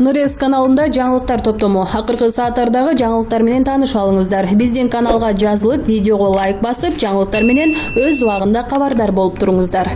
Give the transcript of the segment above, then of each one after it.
Нурес каналында жаңылыктар топтому. Акыркы сааттардагы жаңылыктар менен таанышып алыңыздар. Биздин каналга жазылып, видеого лайк басып, жаңылыктар менен өз убагында кабардар болуп туруңуздар.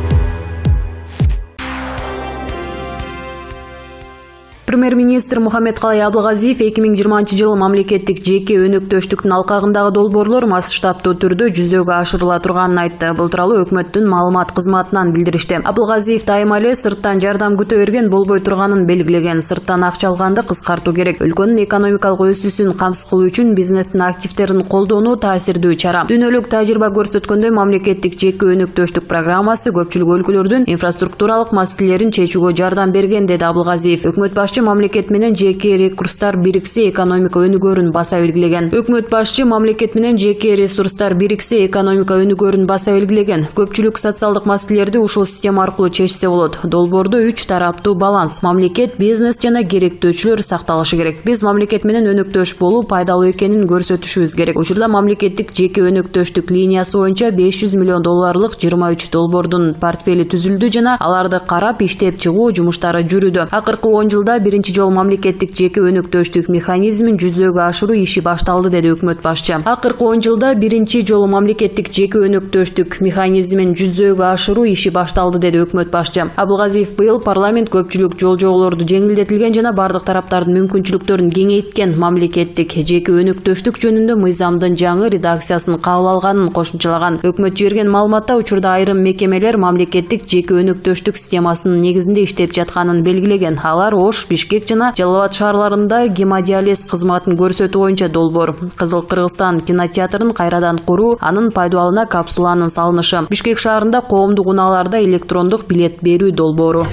Премьер-министр Мухаммедкалай Абылгазиев 2020 жылы мамлекеттик жеке өнөктөштүктүн алкагындагы долбоорлор масштабтуу түрдө жүзөгө ашырыла турганын айтты. Бул тууралуу өкмөттүн маалымат кызматынан билдиришти. Абылгазиев дайыма эле сырттан жардам күтө берген болбой турганын белгилеген. Сырттан акча алганды кыскартуу керек. Өлкөнүн экономикалык өсүүсүн камсыз кылуу үчүн бизнестин активтерин колдонуу таасирдүү чара. Дүйнөлүк тажрыйба көрсөткөндөй, мамлекеттик жеке өнөктөштүк программасы көпчүлүк өлкөлөрдүн инфраструктуралык маселелерин чечүүгө жардам берген, деди Абылгазиев. Өкмөт башчы мамлекет менен жеке ресурстар бириксе экономика өнүгөрүн баса белгилеген. Өкмөт башчы мамлекет менен жеке ресурстар бириксе экономика өнүгөрүн баса белгилеген. Көпчүлүк социалдык маселелерди ушул система аркылуу чечсе болот. Долбоордо 3 тараптуу баланс, мамлекет, бизнес жана керектөөчүлөр сакталышы керек. Биз мамлекет менен өнөктөш болуу пайдалуу экенин көрсөтүшүбүз керек. Учурда мамлекеттик жеке өнөктөштүк линиясы боюнча $500 миллион 23 долбоордун портфели түзүлдү жана аларды карап иштеп чыгуу жумуштары жүрүүдө. Акыркы 10 жылда биринчи жолу мамлекеттик жеке өнөктөштүк механизмин жүзөгө ашыруу иши башталды, деди өкмөт башчы. Акыркы 10 жылда биринчи жолу мамлекеттик жеке өнөктөштүк механизмин жүзөгө ашыруу иши башталды, деди өкмөт башчы. Абылгазиев быйыл парламент көпчүлүк жолжоолорду жеңилдетилген жана бардык тараптардын мүмкүнчүлүктөрүн кеңейткен мамлекеттик жеке өнөктөштүк жөнүндө мыйзамдын жаңы редакциясын кабыл алганын кошумчалаган. Өкмөт жиберген маалыматта учурда айрым мекемелер мамлекеттик жеке өнөктөштүк системасынын негизинде иштеп жатканын белгилеген. Алар Ош, Бишкек жана Жалал Абад шаарларында гемодиализ кызматын көрсөтүү боюнча долбоор, Кызыл Кыргызстан кинотеатрын кайрадан куруу, анын пайдаланууна капсуланын салынышы, Бишкек шаарында коомдук унааларда электрондук билет берүү долбоору.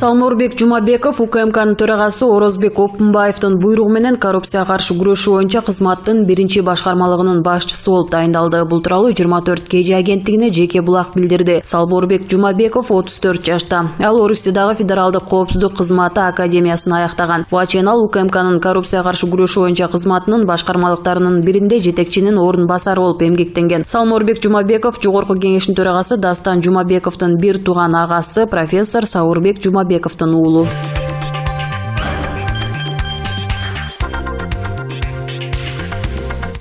Салморбек Жумабеков УКМКнын төрагасы Орозбек Опунбаевдин буйругу менен коррупцияга каршы күрөшүү боюнча кызматтын биринчи башкармалыгынын башчысы болуп тайындалды. Бул тууралуу 24 KG агенттигине жеке булак билдирди. Салморбек Жумабеков 34 жашта. Ал Орусиядагы федералдык коопсуздук кызматы академиясын аяктаган. Буга чейин ал УКМКнын коррупцияга каршы күрөшүү боюнча кызматынын башкармалыктарынын биринде жетекчинин орун басары болуп эмгектенген. Салморбек Жумабеков Жогорку кеңештин төрагасы Дастан Жумабековдун бир тууган агасы профессор Саурбек Жумабековдун уулу.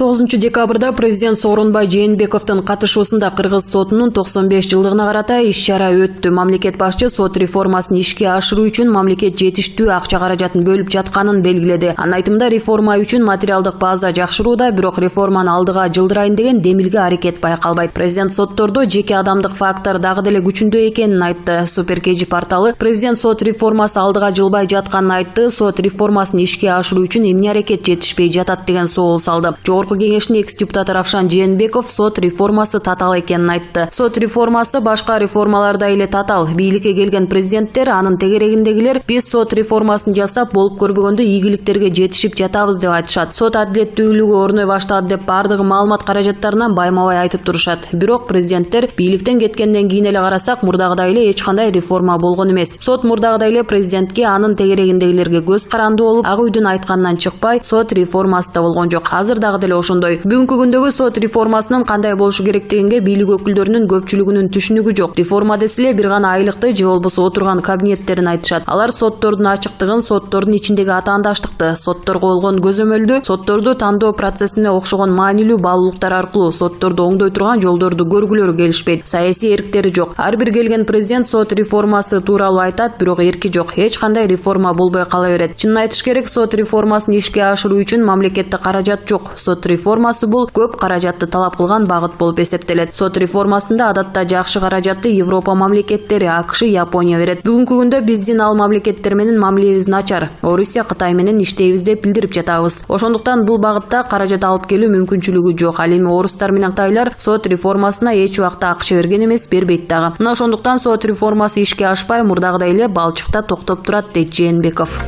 9 декабрда президент Сооронбай Жээнбековдун катышуусунда Кыргыз сотунун 95 жылдыгына карата иш-чара өттү. Мамлекет башчы сот реформасын ишке ашыруу үчүн мамлекет жетиштүү акча каражатын бөлүп жатканын белгиледи. Анын айтымында реформа үчүн материалдык база жакшырууда, бирок реформаны алдыга жылдырайын деген демилге аракет байкалбайт. Президент соттордо жеке адамдык фактор дагы деле күчүндө экенин айтты. Супер KG порталы президент сот реформасы алдыга жылбай жатканын айтты. Сот реформасын ишке ашыруу үчүн эмне аракет жетишпей жатат деген соол салды. Кеңештин экс-депутаты Равшан Жээнбеков сот реформасы татал экенин айтты. Сот реформасы башка реформалардай эле татал. Бийликке келген президенттер, анын тегерегиндегилер биз сот реформасын жасап болуп көрбөгөндө ийгиликтерге жетишип жатабыз деп айтышат. Сот адилеттүүлүгү орной баштады деп бардыгы маалымат каражаттарынан байма-бай айтып турушат. Бирок президенттер бийликтен кеткенден кийин эле карасак, мурдагыдай эле эч кандай реформа болгон эмес. Сот мурдагыдай эле президентке, анын тегерегиндегилерге көз каранды болуп, ак үйдүн айтканынан чыкпай, сот реформасы да болгон жок. Азыр дагы деле ошондой. Бүгүнкү күндөгү сот реформасынын кандай болушу керектигинге бийлик өкүлдөрүнүн көпчүлүгүнүн түшүнүгү жок. Реформа деселе бир гана айлыкты же болбосо отурган кабинеттерин айтышат. Алар соттордун ачыктыгын, соттордун ичиндеги атаандаштыкты, сотторго болгон көзөмөлдү, сотторду тандоо процессине окшогон маанилүү баалуулуктар аркылуу сотторду оңдой турган жолдорду көргүлөрү келишпейт. Саясий эрктери жок. Ар бир келген президент сот реформасы тууралуу айтат, бирок эрки жок. Эч кандай реформа болбой кала берет. Чынын айтыш керек, сот реформасын ишке ашыруу үчүн мамлекетте каражат жок. Сот реформасы бул көп каражатты талап кылган багыт болуп эсептелет. Сот реформасында адатта жакшы каражатты Европа мамлекеттери, АКШ, Япония берет. Бүгүнкү күндө биздин ал мамлекеттер менен мамилебиз начар. Орусия, Кытай менен иштейбиз деп билдирип жатабыз. Ошондуктан бул багытта каражат алып келүү мүмкүнчүлүгү жок. Ал эми орустар менен кытайлар сот реформасына эч убакта АКШ берген эмес, бербейт дагы. Мына ошондуктан сот реформасы ишке ашпай, мурдагыдай эле балчыкта токтоп турат, дейт Жээнбеков.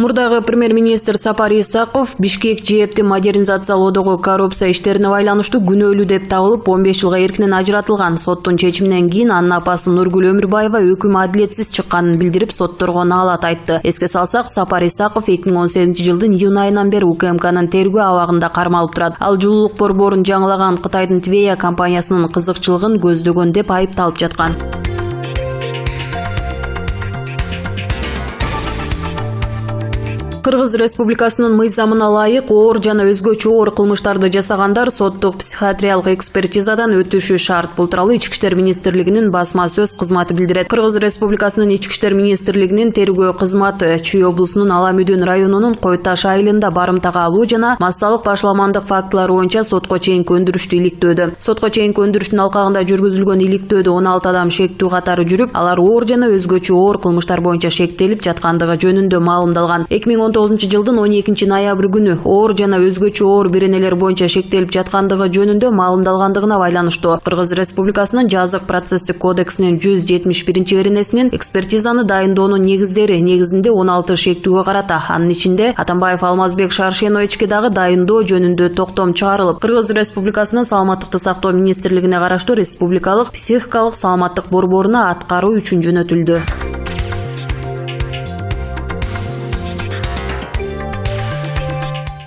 Мурдагы премьер-министр Сапар Исаков Бишкек ЖЭБти модернизациялоодогу коррупция иштерине байланыштуу күнөөлүү деп табылып 15 жылга эркинен ажыратылган. Соттун чечиминен кийин анын апасы Нургүл Өмүрбаева өкүм адилетсиз чыкканын билдирип, сотторго наалат айтты. Эске салсак, Сапар Исаков 2018 жылдын июнь айынан бери УКМКнын тергөө абагында кармалып турат. Ал жылуулук борборун жаңылаган Кытайдын Твея компаниясынын кызыкчылыгын көздөгөн деп айыпталып жаткан. Кыргыз Республикасынын мыйзамына ылайык оор жана өзгөчө оор кылмыштарды жасагандар соттук психиатриялык экспертизадан өтүшү шарт. Бул тууралуу Ички иштер министрлигинин басма сөз кызматы билдирет. Кыргыз Республикасынын Ички иштер министрлигинин тергөө кызматы Чүй облусунун Аламүдүн районунун Кой Таш айылында барымтага алуу жана массалык башламандык фактылары боюнча сотко чейинки өндүрүштү иликтөөдө. Сотко чейинки өндүрүштүн алкагында жүргүзүлгөн иликтөөдө 16 адам шектүү катары жүрүп, алар оор жана өзгөчө оор кылмыштар боюнча шектелип жаткандыгы жөнүндө маалымдалган. 2019 жылдын 12 ноябрь күнү оор жана өзгөчө оор беренелер боюнча шектелип жаткандыгы жөнүндө маалымдалгандыгына байланыштуу Кыргыз Республикасынын жазык процесстик кодексинин 171 беренесинин экспертизаны дайындоонун негизинде 16 шектүүгө карата, анын ичинде Атамбаев Алмазбек Шаршеновичке дагы дайындоо жөнүндө токтом чыгарылып, Кыргыз Республикасынын саламаттыкты сактоо министрлигине караштуу республикалык психикалык саламаттык борборуна аткаруу үчүн жөнөтүлдү.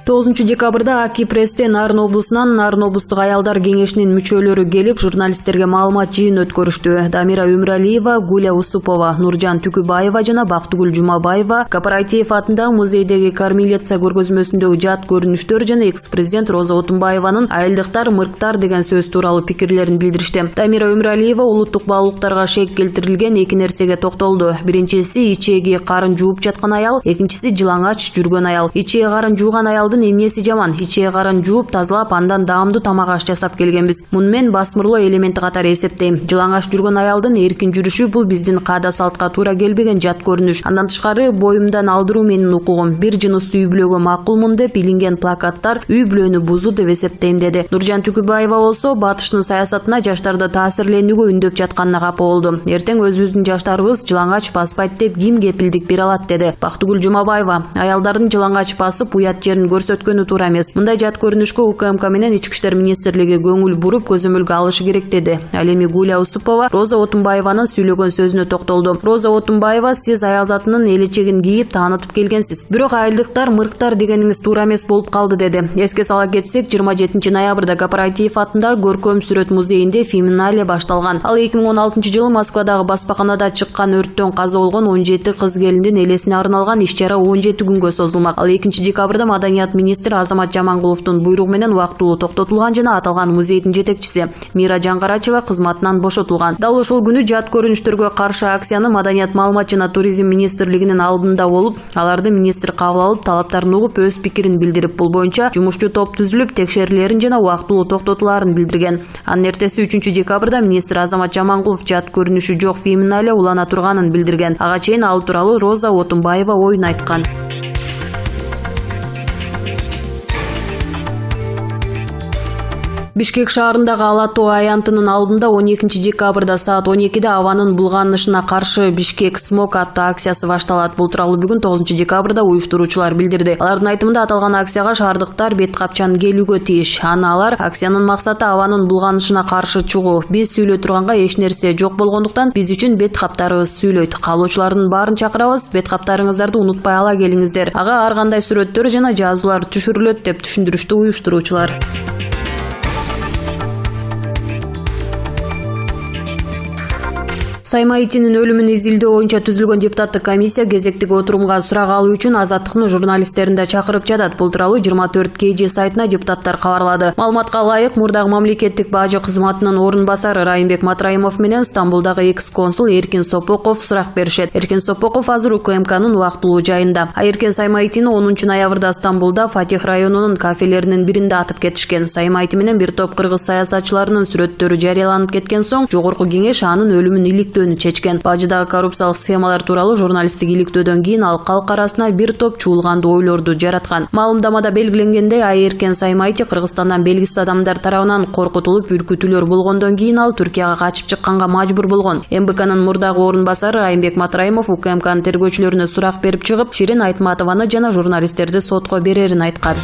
9 декабрда Аки Престе Нарын облусунан Нарын облустук аялдар кеңешинин мүчөлөрү келип, журналисттерге маалымат жыйын өткөрүштү. Дамира Өмүралиева, Гуля Усупова, Нуржан Түкүбаева жана Бактыгүл Жумабаева Кооператив атындагы музейдеги Кармилица көргөзмөсүндөгү жат көрүнүштөр жана экс-президент Роза Отунбаеванын айылдыктар, мырктар деген сөз тууралуу пикирлерин билдиришти. Дамира Өмүралиева улуттук баалуулуктарга шек келтирилген эки нерсеге токтолду. Биринчиси ичээги карын жууп жаткан аял, экинчиси жылаңач жүргөн аял. Ичээ карын жууган аялдын эмнеси жаман? Ичээ карын жууп, тазалап, андан даамдуу тамак аш жасап келгенбиз. Муну мен басмырлоо элементи катары эсептейм. Жылаңач жүргөн аялдын эркин жүрүшү бул биздин каада салтка туура келбеген жат көрүнүш. Андан тышкары боюмдан алдыруу менин укугум. Бир жыныстуу үй бүлөгө макулмун деп илинген плакаттар үй бүлөнү бузуу деп эсептейм, деди. Нуржан Түкүбаева болсо батыштын саясатына жаштарды таасирленүүгө үндөп жатканына капа болду. Эртең өзүбүздүн жаштарыбыз жылаңач баспайт деп ким кепилдик бере алат, деди. Бактыгүл Жумабаева аялдардын жылаңач басып уят жерин көрсөткөнү туура эмес. Мындай жат көрүнүшкө УКМК менен Ички иштер министрлиги көңүл буруп көзөмөлгө алышы керек, деди. Ал эми Гуля Усупова Роза Отунбаеванын сүйлөгөн сөзүнө токтолду. Роза Отунбаева, сиз аял затынын элечегин кийип таанытып келгенсиз. Бирок айылдыктар, мырктар дегениңиз туура эмес болуп калды, деди. Эске сала кетсек, 27 ноябрда Кооператив атындагы көркөм сүрөт музейинде финале башталган. Ал 2016 жылы Москвадагы баспаканада чыккан өрттөн каза болгон 17 кыз келиндин элесине арналган иш-чара 17 күнгө созулмак. Ал 2 декабрда Маданият министри Азамат Жамангуловдун буйругу менен убактылуу токтотулган жана аталган музейдин жетекчиси Мира Жаңгарачева кызматынан бошотулган. Дал ошол күнү жат көрүнүштөргө каршы акцияны Маданият, маалымат жана туризм министрлигинин алдында болуп, аларды министр кабыл алып, талаптарын угуп, өз пикирин билдирип, бул боюнча жумушчу топ түзүлүп, текшерүүлөрүн жана убактылуу токтотулаарын билдирген. Анын эртеси 3 декабрда министр Азамат Жамангулов жат көрүнүшү жок финале улана турганын билдирген. Ага чейин ал тууралуу Роза Отунбаева оюн айткан. Бишкек шаарындагы Ала Тоо аянтынын алдында 12 декабрда саат 12-де абанын булганышына каршы Бишкек Смок аттуу акциясы башталат. Бул тууралуу бүгүн 9 декабрда уюштуруучулар билдирди. Алардын айтымында аталган акцияга шаардыктар бет капчан келүүгө тийиш. Алар акциянын максаты абанын булганышына каршы чыгуу. Биз сүйлөй турганга эч нерсе жок болгондуктан биз үчүн бет каптарыбыз сүйлөйт. Каалоочулардын баарын чакырабыз, бет каптарыңыздарды унутпай ала келиңиздер. Ага ар кандай сүрөттөр жана жазуулар түшүрүлөт деп түшүндүрүштү уюштуруучулар. Сайма Итинин өлүмүн изилдөө боюнча түзүлгөн депутаттык комиссия кезектик отурумга сурак алуу үчүн Азаттыктын журналисттерин да чакырып жатат. Бул тууралуу 24 KG сайтына депутаттар кабарлады. Маалыматка ылайык, мурдагы мамлекеттик бажы кызматынын орун басары Райымбек Матраимов менен Стамбулдагы экс-консул Эркин Сопоков сурак беришет. Эркин Сопоков азыр УКМКнын убактылуу жайында. Эркин Сайма Итини 10 ноябрда Стамбулда Фатих районунун кафелеринин биринде атып кетишкен. Сайма Ити менен бир топ кыргыз саясатчыларынын сүрөттөрү жарыяланып кеткен соң, Жогорку кеңеш анын өлүмүн иликтөө иликтөөнү чечкен. Бажыдагы коррупциялык схемалар тууралуу журналисттик иликтөөдөн кийин ал калк арасына бир топ чуулгандуу ойлорду жараткан. Маалымдамада белгиленгендей, Айеркен Саймайти Кыргызстандан белгисиз адамдар тарабынан коркутулуп үркүтүүлөр болгондон кийин ал Түркияга качып чыкканга мажбур болгон. МБКнын мурдагы орун басары Райымбек Матраимов УКМКнын тергөөчүлөрүнө сурак берип чыгып, Ширин Айтматованы жана журналисттерди сотко берерин айткан.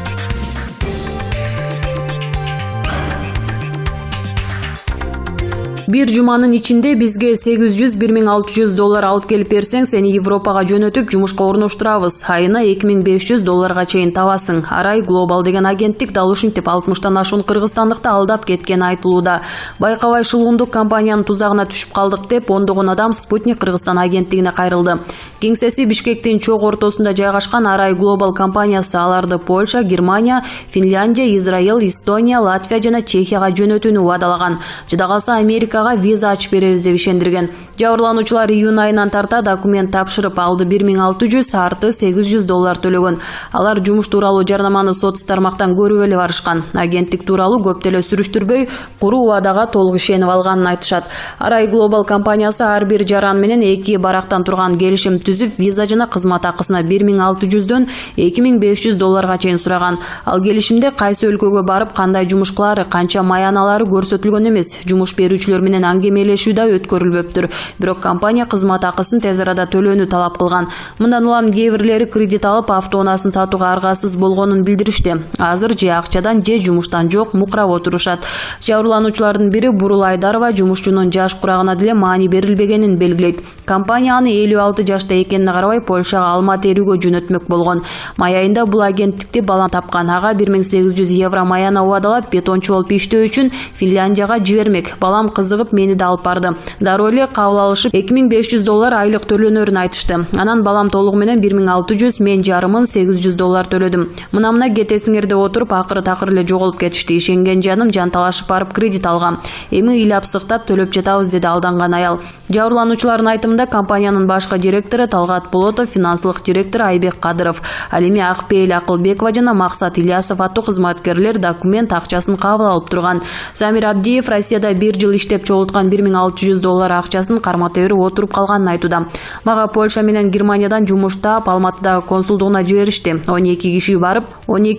Bir жуманын ичинде бизге $800–1600 алып келип берсең, сени Европага жөнөтүп жумушка орноштурабыз. Айына $2500 чейин табасың. Арай Global деген агенттик дал ушинтип 60тан ашуун кыргызстандыкты алдап кеткени айтылууда. Байкабай шылуундук компаниянын тузагына түшүп калдык деп ондогон адам Спутник Кыргызстан агенттигине кайрылды. Кеңсеси Бишкектин чок ортосунда жайгашкан Арай Global компаниясы аларды Польша, Германия, Финляндия, Израиль, Эстония, Латвия жана Чехияга жөнөтүүнү убадалаган. Жада калса Америка виза ачып беребиз деп ишендирген. Жабырлануучулар июнь айынан тарта документ тапшырып алды. $1600 арты $800 төлөгөн. Алар жумуш тууралуу жарнаманы соц тармактан көрүп эле барышкан. Агенттик тууралуу көп деле сүрүштүрбөй, куруу убадага толук ишенип алганын айтышат. Арай Global компаниясы ар бир жаран менен 2 барактан турган келишим түзүп, виза жана кызмат акысына $1600дөн $2500 чейин сураган. Ал келишимде кайсы өлкөгө барып, кандай жумуш кылары, канча маяналары көрсөтүлгөн эмес. Жумуш берүүчүлөр менен аңгемелешүү да өткөрүлбөптүр. Бирок компания кызмат акысын тез арада төлөөнү талап кылган. Мындан улам кээ бирлери кредит алып, автоунаасын сатууга аргасыз болгонун билдиришти. Азыр же акчадан, же жумуштан жок мукрап отурушат. Жабырлануучулардын бири Бурул Айдарова жумушчунун жаш курагына деле маани берилбегенин белгилейт. Компания аны 56 жашта экенине карабай Польшага алма терүүгө жөнөтмөк болгон. Май айында бул агенттикти балам тапкан. Ага €1800 маяна убадалап, бетончу болуп иштөө үчүн Финляндияга жибермек. Балам кызыгып мени да алып барды. Дароо эле кабыл алышып $2500 айлык төлөнөрүн айтышты. Анан балам толугу менен 1600, мен жарымын $800 төлөдүм. Мына кетесиңер деп отуруп акыры такыр эле жоголуп кетишти. Ишенген жаным жанталашып барып кредит алгам. Эми ыйлап сыктап төлөп жатабыз деди алданган аял. Жабырлануучулардын айтымында компаниянын башкы директору Талгат Болотов, финансылык директору Айбек Кадыров, ал эми Акпейил Акылбекова жана Максат Ильясов аттуу кызматкерлер документ акчасын кабыл алып турган. Замир Абдиев Россияда 1 жыл иштеп чогулткан $1600 акчасын кармата берип отуруп калганын айтууда. Мага Польша менен Германиядан жумуш таап, Алматыдагы консулдугуна жиберишти. 12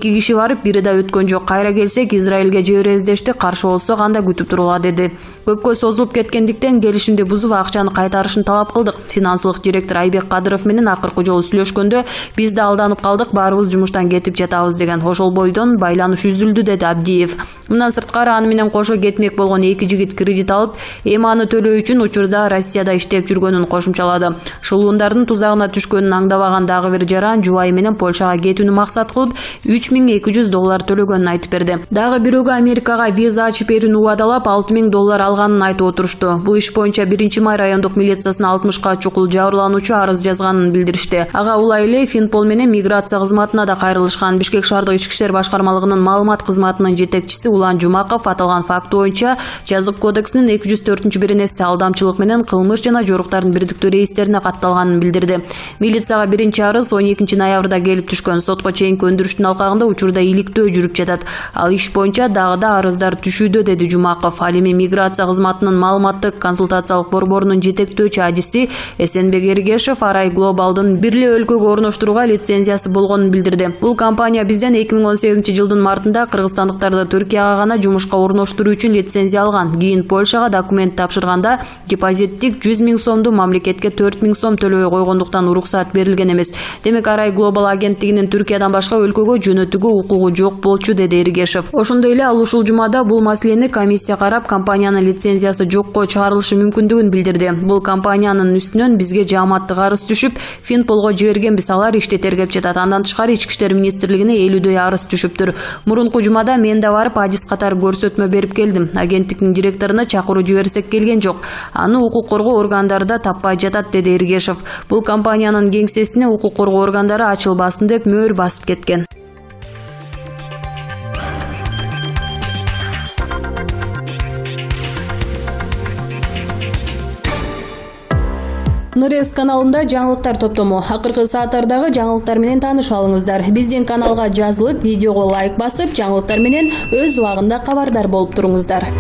киши барып, бири да өткөн жок. Кайра келсек, Израилге жиберебиз дешти. Каршы болсо кандай күтүп турула деди. Көпкө созулуп кеткендиктен келишимди бузуп акчаны кайтарышын талап кылдык. Финансылык директор Айбек Кадыров менен акыркы жолу сүйлөшкөндө биз да алданып калдык, баарыбыз жумуштан кетип жатабыз деген. Ошол бойдон байланыш үзүлдү деди Абдиев. Мындан сырткары аны менен кошо кетмек болгон 2 жигит кредит алып, эми аны төлөө үчүн учурда Россияда иштеп жүргөнүн кошумчалады. Шылуундардын тузагына түшкөнүн аңдабаган дагы бир жаран жубайы менен Польшага кетүүнү максат кылып $3200 төлөгөнүн айтып берди. Дагы бирөөгө Америкага виза ачып берүүнү убадалап $6000 алганын айтып отурушту. Бул иш боюнча 1-май райондук милициясына 60ка чукул жабырлануучу арыз жазганын билдиришти. Ага улай эле Финпол менен миграция кызматына да кайрылышкан. Бишкек шаардык ички иштер башкармалыгынын маалымат кызматынын жетекчиси Улан Жумаков аталган факт боюнча жазык кодексинин 204-беренеси алдамчылык менен кылмыш жана жоруктардын бирдиктүү рейстерине катталганын билдирди. Милицияга биринчи арыз 12 ноябрда келип түшкөн. Сотко чейинки өндүрүштүн алкагында учурда иликтөө жүрүп жатат. Ал иш боюнча дагы да арыздар түшүүдө деди Жумаков. Ал эми миграция кызматынын маалыматтык консультациялык борборунун жетектөөчү адиси Эсенбек Эргешев Арай Глобалдын бир өлкөгө орноштурууга лицензиясы болгонун билдирди. Бул компания бизден 2018-жылдын мартында кыргызстандыктарды Түркияга гана жумушка орноштуруу үчүн лицензия алган. Кийин Польшага документ тапшырганда депозиттик 100 000 сомду мамлекетке 4 000 сом төлөбөй койгондуктан уруксат берилген эмес. Демек Арай Global агенттигинин Түркиядан башка өлкөгө жөнөтүүгө укугу жок болчу деди Эргешев. Ошондой эле ал ушул жумада бул маселени комиссия карап, компаниянын лицензиясы жокко чыгарылышы мүмкүндүгүн билдирди. Бул компаниянын үстүнөн бизге жааматтык арыз түшүп, Финполго жибергенбиз, алар ишти тергеп жатат. Андан тышкары Ички иштер министрлигине 50дөй арыз түшүптүр. Мурунку жумада мен да барып адис катары көрсөтмө берип келдим. Агенттиктин директоруна чакыруу жиберсек келген жок. Аны укук коргоо органдары да таппай жатат деди Эргешев. Бул компаниянын кеңсесине укук коргоо органдары ачылбасын деп мөөр басып кеткен. Нурес каналында жаңылыктар топтому. Акыркы сааттардагы жаңылыктар менен тааныша алыңыздар. Биздин каналга жазылып, видеого лайк басып, жаңылыктар менен өз убагында кабардар болуп туруңуздар.